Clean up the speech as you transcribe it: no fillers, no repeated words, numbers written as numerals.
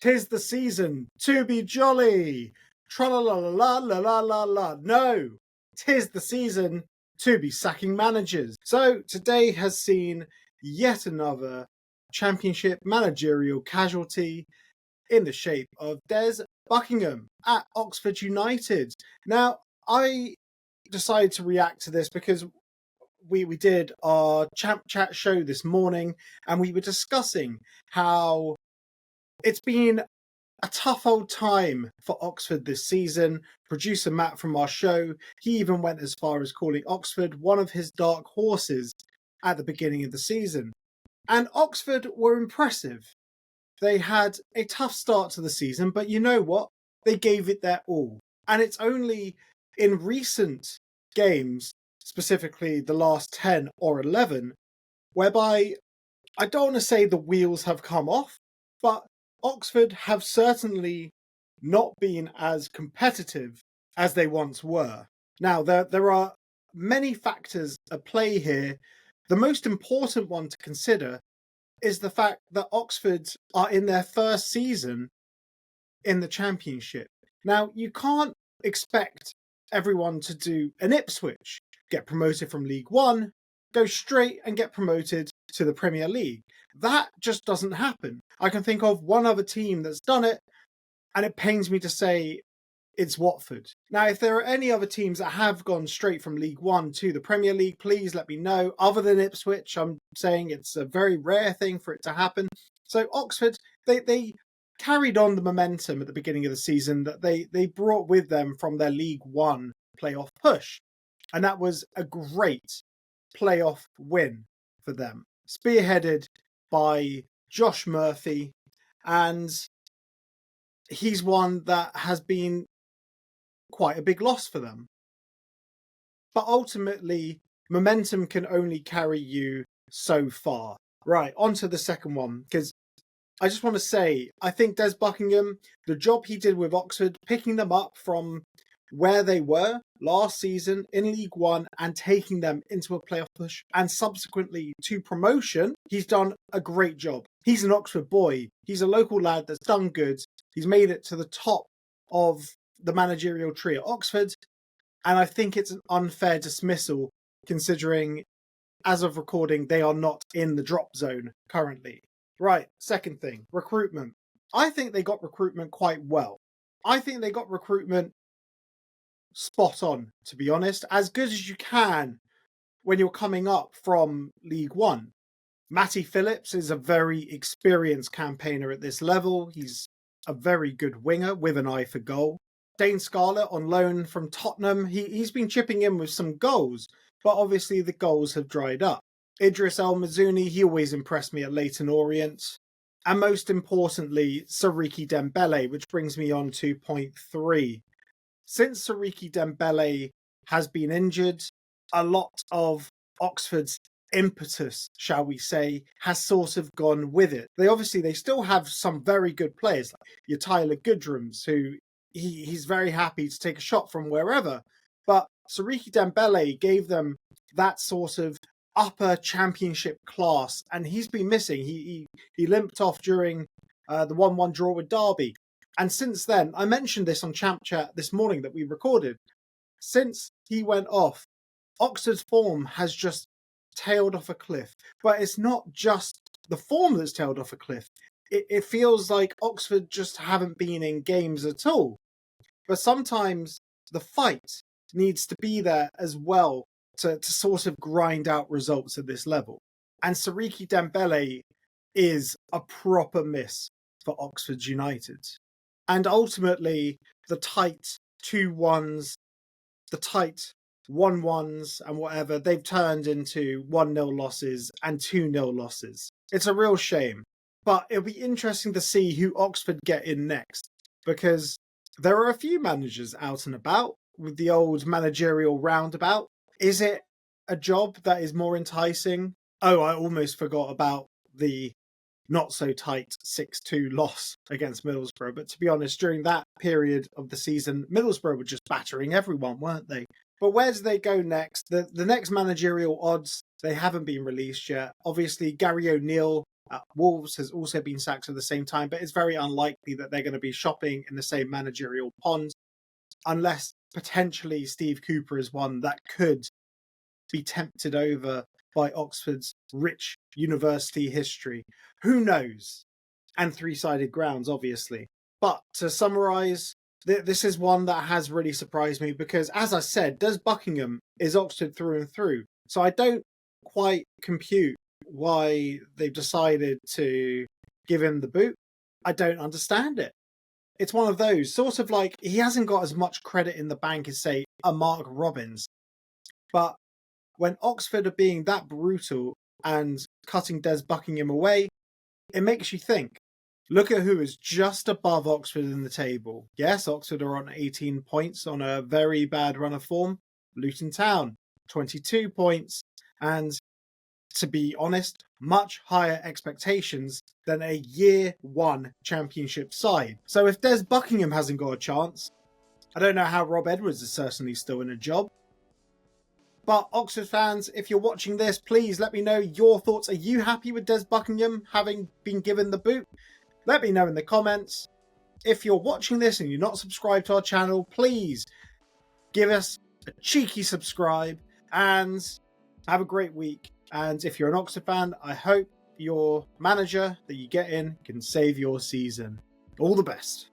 'Tis the season to be jolly. Tra-la-la-la-la-la-la-la. No, 'tis the season to be sacking managers. So today has seen yet another championship managerial casualty in the shape of Des Buckingham at Oxford United. Now, I decided to react to this because we did our Champ Chat show this morning and we were discussing how it's been a tough old time for Oxford this season. Producer Matt from our show, he even went as far as calling Oxford one of his dark horses at the beginning of the season. And Oxford were impressive. They had a tough start to the season, but you know what? They gave it their all. And it's only in recent games, specifically the last 10 or 11, whereby I don't want to say the wheels have come off, but Oxford have certainly not been as competitive as they once were. Now, there are many factors at play here. The most important one to consider is the fact that Oxford are in their first season in the Championship. Now, you can't expect everyone to do an Ipswich, get promoted from League One, go straight and get promoted to the Premier League. That just doesn't happen. I can think of one other team that's done it, and it pains me to say it's Watford. Now, if there are any other teams that have gone straight from League One to the Premier League, please let me know. Other than Ipswich, I'm saying it's a very rare thing for it to happen. So Oxford, they carried on the momentum at the beginning of the season that they brought with them from their League One playoff push. And that was a great playoff win for them, spearheaded by Josh Murphy, and he's one that has been quite a big loss for them. But ultimately, momentum can only carry you so far. Right, on to the second one, because I just want to say, I think Des Buckingham, the job he did with Oxford, picking them up from where they were last season in League One and taking them into a playoff push and subsequently to promotion, he's done a great job. He's an Oxford boy. He's a local lad that's done good. He's made it to the top of the managerial tree at Oxford, and I think it's an unfair dismissal considering, as of recording, they are not in the drop zone currently. Right, second thing, recruitment. I think they got recruitment quite well. I think they got recruitment spot on, to be honest, as good as you can when you're coming up from League One. Matty Phillips is a very experienced campaigner at this level. He's a very good winger with an eye for goal. Dane Scarlett on loan from Tottenham, he's been chipping in with some goals, but obviously the goals have dried up. Idris El Mazouni, he always impressed me at Leyton Orient. And most importantly, Sariki Dembele, which brings me on to point 3. Since Sariki Dembele has been injured, a lot of Oxford's impetus, shall we say, has sort of gone with it. They still have some very good players, like your Tyler Goodrams, who he's very happy to take a shot from wherever. But Sariki Dembele gave them that sort of upper championship class, and he's been missing. He limped off during the 1-1 draw with Derby. And since then, I mentioned this on Champ Chat this morning that we recorded. Since he went off, Oxford's form has just tailed off a cliff. But it's not just the form that's tailed off a cliff. It feels like Oxford just haven't been in games at all. But sometimes the fight needs to be there as well to sort of grind out results at this level. And Sariki Dembele is a proper miss for Oxford United. And ultimately, the tight 2-1s, the tight 1-1s and whatever, they've turned into 1-0 losses and 2-0 losses. It's a real shame. But it'll be interesting to see who Oxford get in next, because there are a few managers out and about with the old managerial roundabout. Is it a job that is more enticing? Oh, I almost forgot about the not so tight 6-2 loss against Middlesbrough. But to be honest, during that period of the season, Middlesbrough were just battering everyone, weren't they? But where do they go next? The next managerial odds, they haven't been released yet. Obviously, Gary O'Neill Wolves has also been sacked at the same time, but it's very unlikely that they're going to be shopping in the same managerial pond, unless potentially Steve Cooper is one that could be tempted over by Oxford's rich university history. Who knows? And three-sided grounds, obviously. But to summarise, this is one that has really surprised me because, as I said, Des Buckingham is Oxford through and through. So I don't quite compute why they've decided to give him the boot. I don't understand it. It's one of those, sort of like, he hasn't got as much credit in the bank as, say, a Mark Robbins. But when Oxford are being that brutal and cutting Des Buckingham away, it makes you think. Look at who is just above Oxford in the table. Yes, Oxford are on 18 points on a very bad run of form. Luton Town, 22 points. And to be honest, much higher expectations than a year one championship side. So if Des Buckingham hasn't got a chance, I don't know how Rob Edwards is certainly still in a job. But Oxford fans, if you're watching this, please let me know your thoughts. Are you happy with Des Buckingham having been given the boot? Let me know in the comments. If you're watching this and you're not subscribed to our channel, please give us a cheeky subscribe and have a great week. And if you're an Oxford fan, I hope your manager that you get in can save your season. All the best.